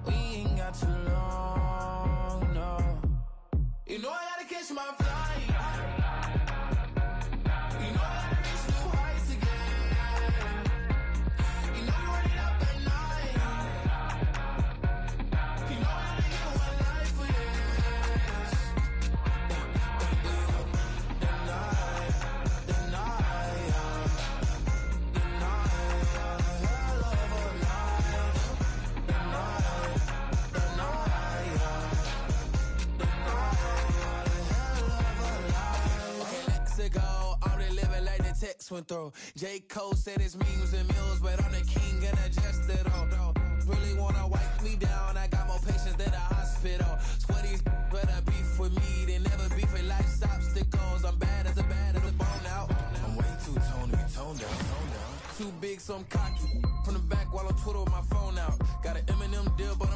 We ain't got too long, no. You know I gotta catch my flight. You know I gotta reach new heights again. You know you're running up at night. You know I gotta get one life for this. Ago, I'm really living like the text went through. J. Cole said it's memes and mills, but I'm the king and adjusted on. Really wanna wipe me down, I got more patience than a hospital. Sweaty better beef with me than never beef with life's obstacles. I'm bad as a bone out. I'm way too toned to be toned down. Too big, so I'm cocky. From the back while I'm Twitter with my phone out. Got an Eminem deal, but